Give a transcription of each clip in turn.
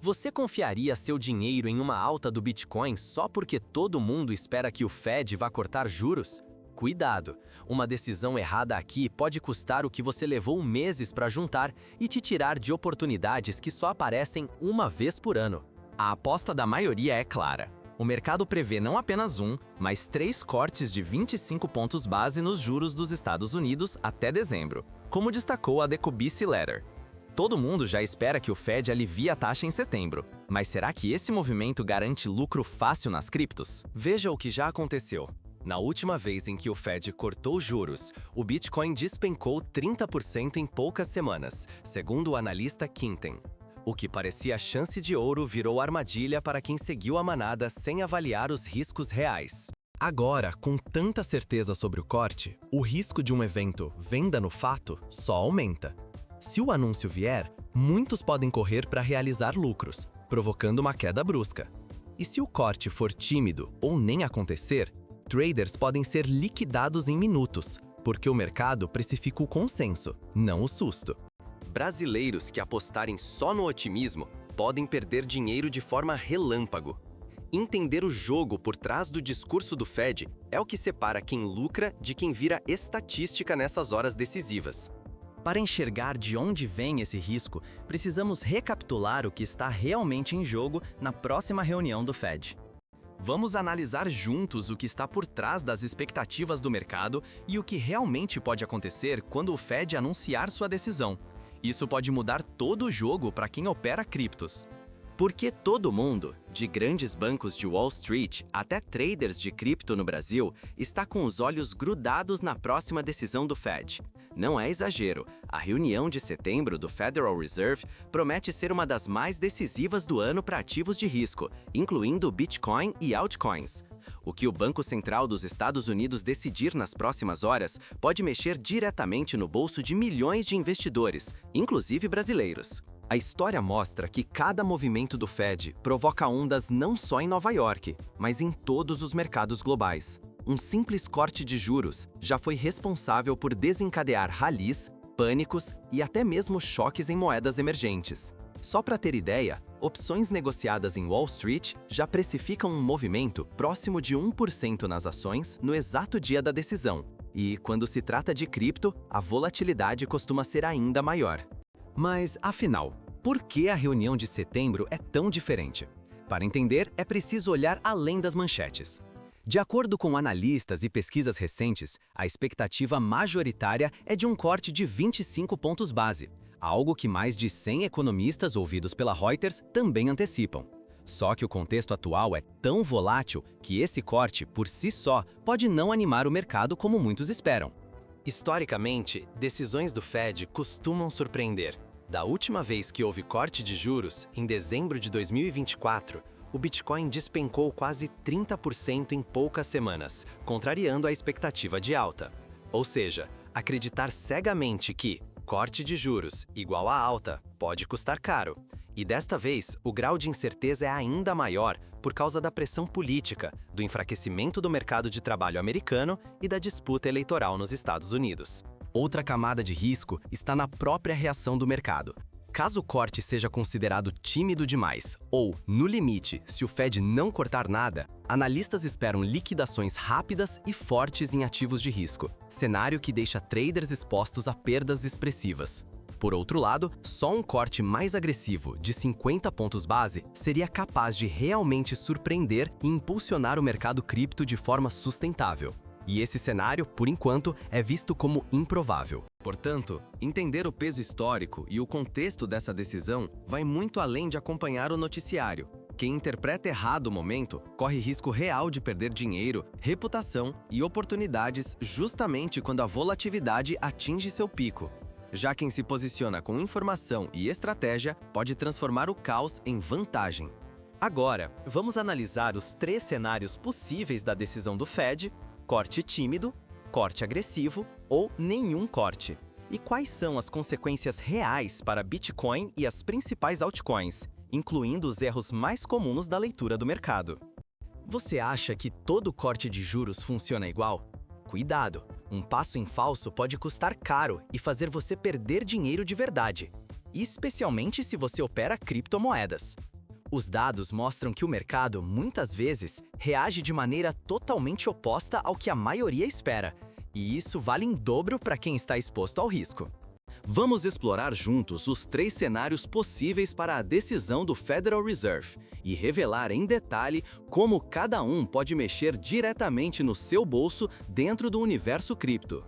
Você confiaria seu dinheiro em uma alta do Bitcoin só porque todo mundo espera que o Fed vá cortar juros? Cuidado! Uma decisão errada aqui pode custar o que você levou meses para juntar e te tirar de oportunidades que só aparecem uma vez por ano. A aposta da maioria é clara. O mercado prevê não apenas mas 3 cortes de 25 pontos base nos juros dos Estados Unidos até dezembro, como destacou a The Cobice Letter. Todo mundo já espera que o Fed alivie a taxa em setembro, mas será que esse movimento garante lucro fácil nas criptos? Veja o que já aconteceu. Na última vez em que o Fed cortou juros, o Bitcoin despencou 30% em poucas semanas, segundo o analista Quinten. O que parecia chance de ouro virou armadilha para quem seguiu a manada sem avaliar os riscos reais. Agora, com tanta certeza sobre o corte, o risco de um evento venda no fato só aumenta. Se o anúncio vier, muitos podem correr para realizar lucros, provocando uma queda brusca. E se o corte for tímido ou nem acontecer, traders podem ser liquidados em minutos, porque o mercado precifica o consenso, não o susto. Brasileiros que apostarem só no otimismo podem perder dinheiro de forma relâmpago. Entender o jogo por trás do discurso do Fed é o que separa quem lucra de quem vira estatística nessas horas decisivas. Para enxergar de onde vem esse risco, precisamos recapitular o que está realmente em jogo na próxima reunião do Fed. Vamos analisar juntos o que está por trás das expectativas do mercado e o que realmente pode acontecer quando o Fed anunciar sua decisão. Isso pode mudar todo o jogo para quem opera criptos. Porque todo mundo, de grandes bancos de Wall Street até traders de cripto no Brasil, está com os olhos grudados na próxima decisão do Fed. Não é exagero, a reunião de setembro do Federal Reserve promete ser uma das mais decisivas do ano para ativos de risco, incluindo Bitcoin e altcoins. O que o Banco Central dos Estados Unidos decidir nas próximas horas pode mexer diretamente no bolso de milhões de investidores, inclusive brasileiros. A história mostra que cada movimento do Fed provoca ondas não só em Nova York, mas em todos os mercados globais. Um simples corte de juros já foi responsável por desencadear rallies, pânicos e até mesmo choques em moedas emergentes. Só para ter ideia, opções negociadas em Wall Street já precificam um movimento próximo de 1% nas ações no exato dia da decisão. E, quando se trata de cripto, a volatilidade costuma ser ainda maior. Mas, afinal, por que a reunião de setembro é tão diferente? Para entender, é preciso olhar além das manchetes. De acordo com analistas e pesquisas recentes, a expectativa majoritária é de um corte de 25 pontos base, algo que mais de 100 economistas ouvidos pela Reuters também antecipam. Só que o contexto atual é tão volátil que esse corte, por si só, pode não animar o mercado como muitos esperam. Historicamente, decisões do Fed costumam surpreender. Da última vez que houve corte de juros, em dezembro de 2024, o Bitcoin despencou quase 30% em poucas semanas, contrariando a expectativa de alta. Ou seja, acreditar cegamente que corte de juros igual a alta pode custar caro. E desta vez, o grau de incerteza é ainda maior por causa da pressão política, do enfraquecimento do mercado de trabalho americano e da disputa eleitoral nos Estados Unidos. Outra camada de risco está na própria reação do mercado. Caso o corte seja considerado tímido demais, ou, no limite, se o Fed não cortar nada, analistas esperam liquidações rápidas e fortes em ativos de risco, cenário que deixa traders expostos a perdas expressivas. Por outro lado, só um corte mais agressivo, de 50 pontos base, seria capaz de realmente surpreender e impulsionar o mercado cripto de forma sustentável. E esse cenário, por enquanto, é visto como improvável. Portanto, entender o peso histórico e o contexto dessa decisão vai muito além de acompanhar o noticiário. Quem interpreta errado o momento corre risco real de perder dinheiro, reputação e oportunidades justamente quando a volatilidade atinge seu pico. Já quem se posiciona com informação e estratégia pode transformar o caos em vantagem. Agora, vamos analisar os 3 cenários possíveis da decisão do Fed: corte tímido, corte agressivo ou nenhum corte. E quais são as consequências reais para Bitcoin e as principais altcoins, incluindo os erros mais comuns da leitura do mercado? Você acha que todo corte de juros funciona igual? Cuidado! Um passo em falso pode custar caro e fazer você perder dinheiro de verdade, especialmente se você opera criptomoedas. Os dados mostram que o mercado, muitas vezes, reage de maneira totalmente oposta ao que a maioria espera, e isso vale em dobro para quem está exposto ao risco. Vamos explorar juntos os 3 cenários possíveis para a decisão do Federal Reserve e revelar em detalhe como cada um pode mexer diretamente no seu bolso dentro do universo cripto.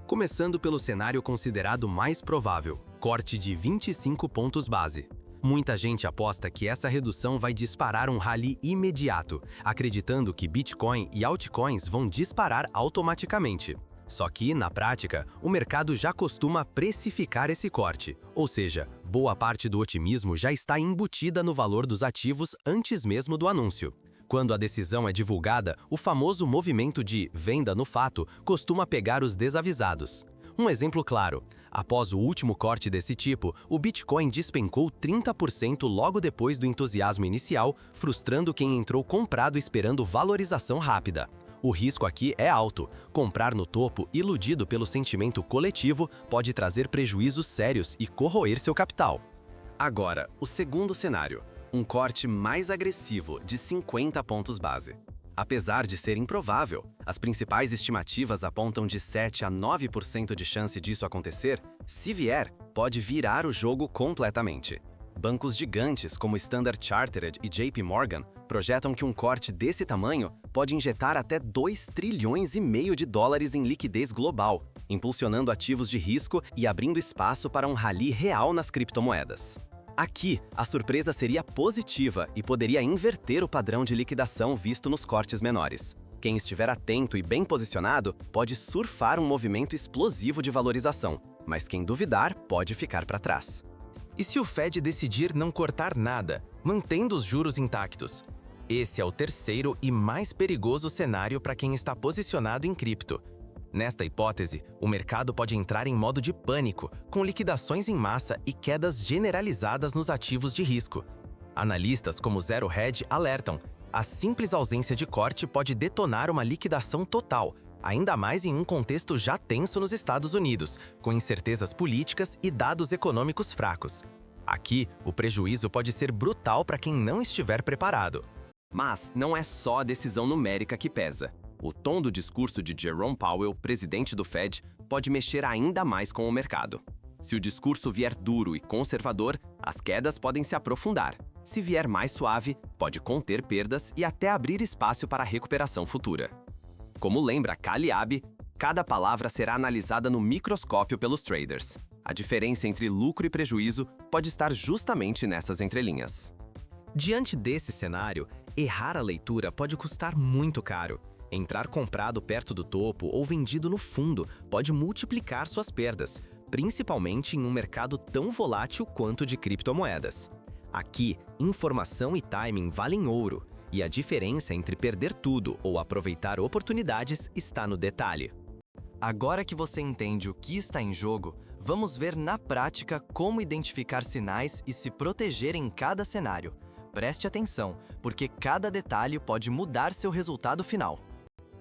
Começando pelo cenário considerado mais provável, corte de 25 pontos base. Muita gente aposta que essa redução vai disparar um rally imediato, acreditando que Bitcoin e altcoins vão disparar automaticamente. Só que, na prática, o mercado já costuma precificar esse corte, ou seja, boa parte do otimismo já está embutida no valor dos ativos antes mesmo do anúncio. Quando a decisão é divulgada, o famoso movimento de venda no fato costuma pegar os desavisados. Um exemplo claro: após o último corte desse tipo, o Bitcoin despencou 30% logo depois do entusiasmo inicial, frustrando quem entrou comprado esperando valorização rápida. O risco aqui é alto. Comprar no topo, iludido pelo sentimento coletivo, pode trazer prejuízos sérios e corroer seu capital. Agora, o segundo cenário, um corte mais agressivo de 50 pontos base. Apesar de ser improvável, as principais estimativas apontam de 7 a 9% de chance disso acontecer. Se vier, pode virar o jogo completamente. Bancos gigantes como Standard Chartered e JP Morgan projetam que um corte desse tamanho pode injetar até 2,5 trilhões de dólares em liquidez global, impulsionando ativos de risco e abrindo espaço para um rally real nas criptomoedas. Aqui, a surpresa seria positiva e poderia inverter o padrão de liquidação visto nos cortes menores. Quem estiver atento e bem posicionado pode surfar um movimento explosivo de valorização, mas quem duvidar pode ficar para trás. E se o Fed decidir não cortar nada, mantendo os juros intactos? Esse é o terceiro e mais perigoso cenário para quem está posicionado em cripto. Nesta hipótese, o mercado pode entrar em modo de pânico, com liquidações em massa e quedas generalizadas nos ativos de risco. Analistas como Zero Hedge alertam: a simples ausência de corte pode detonar uma liquidação total, ainda mais em um contexto já tenso nos Estados Unidos, com incertezas políticas e dados econômicos fracos. Aqui, o prejuízo pode ser brutal para quem não estiver preparado. Mas não é só a decisão numérica que pesa. O tom do discurso de Jerome Powell, presidente do Fed, pode mexer ainda mais com o mercado. Se o discurso vier duro e conservador, as quedas podem se aprofundar. Se vier mais suave, pode conter perdas e até abrir espaço para a recuperação futura. Como lembra Caliab, cada palavra será analisada no microscópio pelos traders. A diferença entre lucro e prejuízo pode estar justamente nessas entrelinhas. Diante desse cenário, errar a leitura pode custar muito caro. Entrar comprado perto do topo ou vendido no fundo pode multiplicar suas perdas, principalmente em um mercado tão volátil quanto o de criptomoedas. Aqui, informação e timing valem ouro, e a diferença entre perder tudo ou aproveitar oportunidades está no detalhe. Agora que você entende o que está em jogo, vamos ver na prática como identificar sinais e se proteger em cada cenário. Preste atenção, porque cada detalhe pode mudar seu resultado final.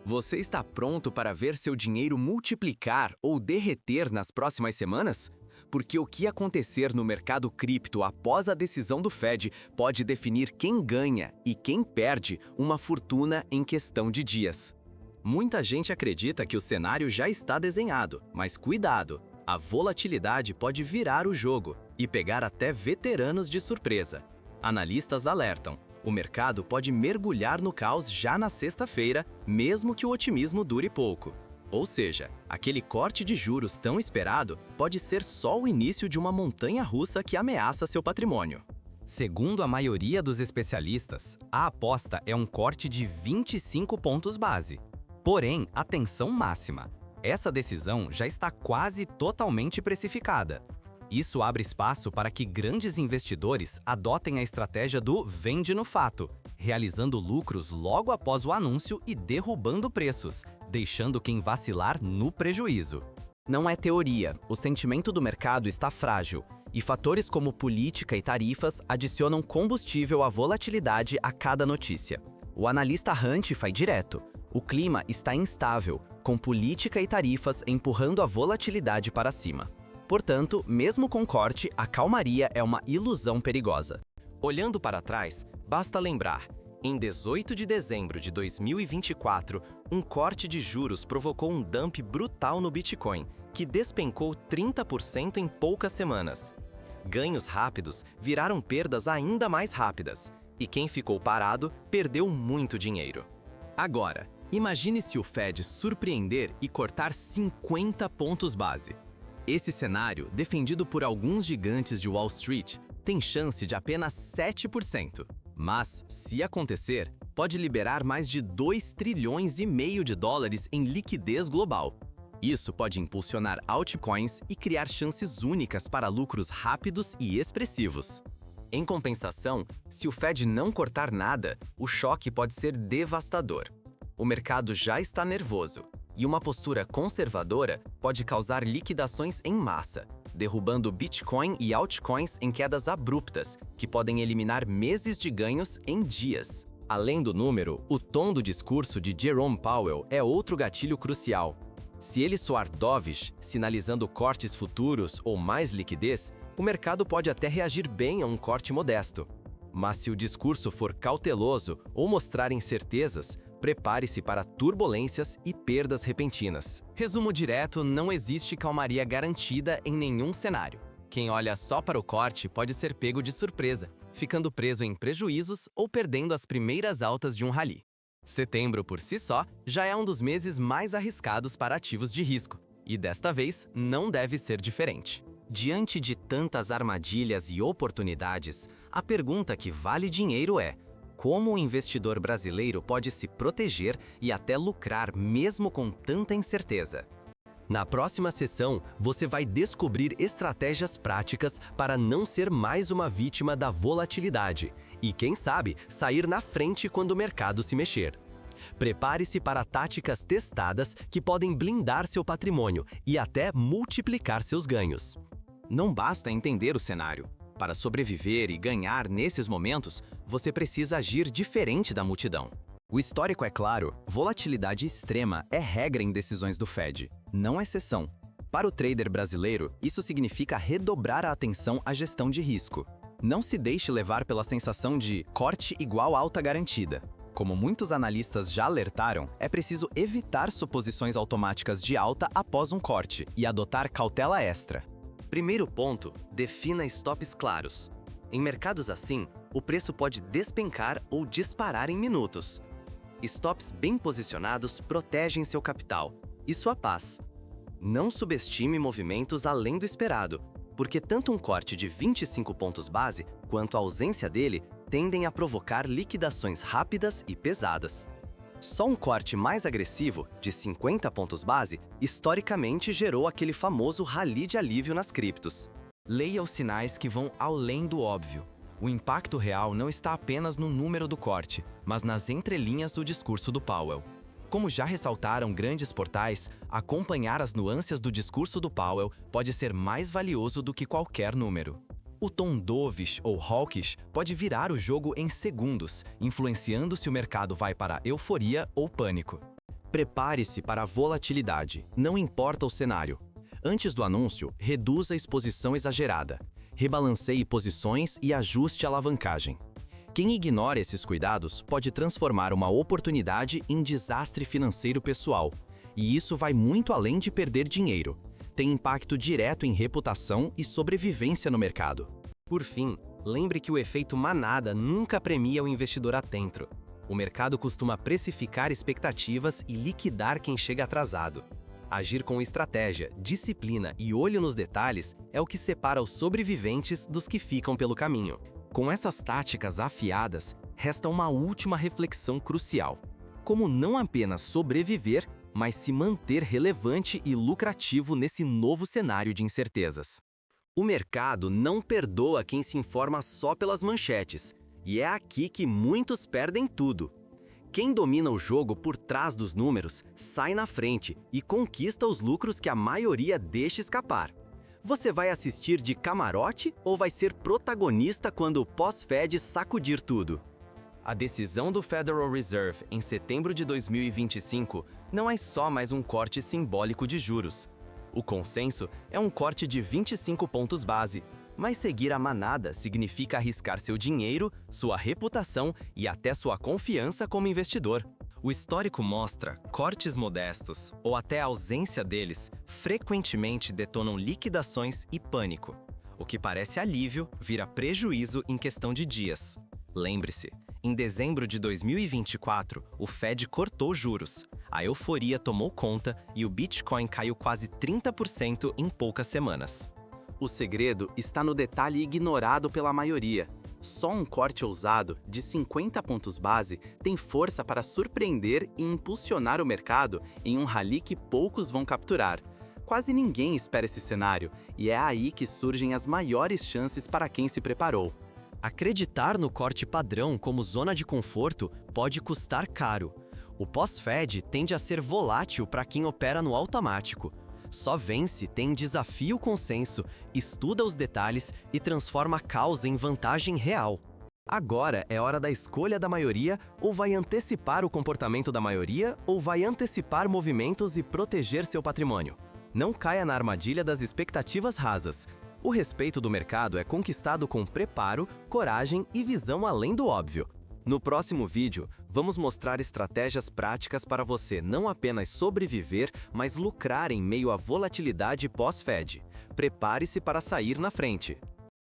Você está pronto para ver seu dinheiro multiplicar ou derreter nas próximas semanas? Porque o que acontecer no mercado cripto após a decisão do Fed pode definir quem ganha e quem perde uma fortuna em questão de dias. Muita gente acredita que o cenário já está desenhado, mas cuidado! A volatilidade pode virar o jogo e pegar até veteranos de surpresa. Analistas alertam: o mercado pode mergulhar no caos já na sexta-feira, mesmo que o otimismo dure pouco. Ou seja, aquele corte de juros tão esperado pode ser só o início de uma montanha-russa que ameaça seu patrimônio. Segundo a maioria dos especialistas, a aposta é um corte de 25 pontos base. Porém, atenção máxima: essa decisão já está quase totalmente precificada. Isso abre espaço para que grandes investidores adotem a estratégia do vende no fato, realizando lucros logo após o anúncio e derrubando preços, deixando quem vacilar no prejuízo. Não é teoria, o sentimento do mercado está frágil, e fatores como política e tarifas adicionam combustível à volatilidade a cada notícia. O analista Hunt vai direto: o clima está instável, com política e tarifas empurrando a volatilidade para cima. Portanto, mesmo com corte, a calmaria é uma ilusão perigosa. Olhando para trás, basta lembrar, em 18 de dezembro de 2024, um corte de juros provocou um dump brutal no Bitcoin, que despencou 30% em poucas semanas. Ganhos rápidos viraram perdas ainda mais rápidas, e quem ficou parado perdeu muito dinheiro. Agora, imagine se o Fed surpreender e cortar 50 pontos base. Esse cenário, defendido por alguns gigantes de Wall Street, tem chance de apenas 7%. Mas, se acontecer, pode liberar mais de 2,5 trilhões de dólares em liquidez global. Isso pode impulsionar altcoins e criar chances únicas para lucros rápidos e expressivos. Em compensação, se o Fed não cortar nada, o choque pode ser devastador. O mercado já está nervoso, e uma postura conservadora pode causar liquidações em massa, derrubando Bitcoin e altcoins em quedas abruptas, que podem eliminar meses de ganhos em dias. Além do número, o tom do discurso de Jerome Powell é outro gatilho crucial. Se ele soar dovish, sinalizando cortes futuros ou mais liquidez, o mercado pode até reagir bem a um corte modesto. Mas se o discurso for cauteloso ou mostrar incertezas, prepare-se para turbulências e perdas repentinas. Resumo direto, não existe calmaria garantida em nenhum cenário. Quem olha só para o corte pode ser pego de surpresa, ficando preso em prejuízos ou perdendo as primeiras altas de um rally. Setembro, por si só, já é um dos meses mais arriscados para ativos de risco, e desta vez não deve ser diferente. Diante de tantas armadilhas e oportunidades, a pergunta que vale dinheiro é: como o investidor brasileiro pode se proteger e até lucrar mesmo com tanta incerteza? Na próxima sessão, você vai descobrir estratégias práticas para não ser mais uma vítima da volatilidade e, quem sabe, sair na frente quando o mercado se mexer. Prepare-se para táticas testadas que podem blindar seu patrimônio e até multiplicar seus ganhos. Não basta entender o cenário. Para sobreviver e ganhar nesses momentos, você precisa agir diferente da multidão. O histórico é claro, volatilidade extrema é regra em decisões do Fed, não exceção. Para o trader brasileiro, isso significa redobrar a atenção à gestão de risco. Não se deixe levar pela sensação de corte igual alta garantida. Como muitos analistas já alertaram, é preciso evitar suposições automáticas de alta após um corte e adotar cautela extra. Primeiro ponto, defina stops claros. Em mercados assim, o preço pode despencar ou disparar em minutos. Stops bem posicionados protegem seu capital e sua paz. Não subestime movimentos além do esperado, porque tanto um corte de 25 pontos base quanto a ausência dele tendem a provocar liquidações rápidas e pesadas. Só um corte mais agressivo, de 50 pontos base, historicamente gerou aquele famoso rally de alívio nas criptos. Leia os sinais que vão além do óbvio. O impacto real não está apenas no número do corte, mas nas entrelinhas do discurso do Powell. Como já ressaltaram grandes portais, acompanhar as nuances do discurso do Powell pode ser mais valioso do que qualquer número. O tom dovish ou hawkish pode virar o jogo em segundos, influenciando se o mercado vai para euforia ou pânico. Prepare-se para a volatilidade, não importa o cenário. Antes do anúncio, reduza a exposição exagerada. Rebalanceie posições e ajuste a alavancagem. Quem ignora esses cuidados pode transformar uma oportunidade em desastre financeiro pessoal. E isso vai muito além de perder dinheiro. Tem impacto direto em reputação e sobrevivência no mercado. Por fim, lembre que o efeito manada nunca premia o investidor atento. O mercado costuma precificar expectativas e liquidar quem chega atrasado. Agir com estratégia, disciplina e olho nos detalhes é o que separa os sobreviventes dos que ficam pelo caminho. Com essas táticas afiadas, resta uma última reflexão crucial: como não apenas sobreviver, mas se manter relevante e lucrativo nesse novo cenário de incertezas. O mercado não perdoa quem se informa só pelas manchetes, e é aqui que muitos perdem tudo. Quem domina o jogo por trás dos números sai na frente e conquista os lucros que a maioria deixa escapar. Você vai assistir de camarote ou vai ser protagonista quando o pós-Fed sacudir tudo? A decisão do Federal Reserve em setembro de 2025 não é só mais um corte simbólico de juros. O consenso é um corte de 25 pontos base, Mas seguir a manada significa arriscar seu dinheiro, sua reputação e até sua confiança como investidor. O histórico mostra cortes modestos, ou até a ausência deles, frequentemente detonam liquidações e pânico. O que parece alívio vira prejuízo em questão de dias. Lembre-se, em dezembro de 2024, o Fed cortou juros, a euforia tomou conta e o Bitcoin caiu quase 30% em poucas semanas. O segredo está no detalhe ignorado pela maioria. Só um corte ousado, de 50 pontos base, tem força para surpreender e impulsionar o mercado em um rally que poucos vão capturar. Quase ninguém espera esse cenário, e é aí que surgem as maiores chances para quem se preparou. Acreditar no corte padrão como zona de conforto pode custar caro. O pós-Fed tende a ser volátil para quem opera no automático. Só vence tem desafia o consenso, estuda os detalhes e transforma a causa em vantagem real. Agora é hora da escolha da maioria, ou vai antecipar o comportamento da maioria, ou vai antecipar movimentos e proteger seu patrimônio. Não caia na armadilha das expectativas rasas. O respeito do mercado é conquistado com preparo, coragem e visão além do óbvio. No próximo vídeo, vamos mostrar estratégias práticas para você não apenas sobreviver, mas lucrar em meio à volatilidade pós-Fed. Prepare-se para sair na frente.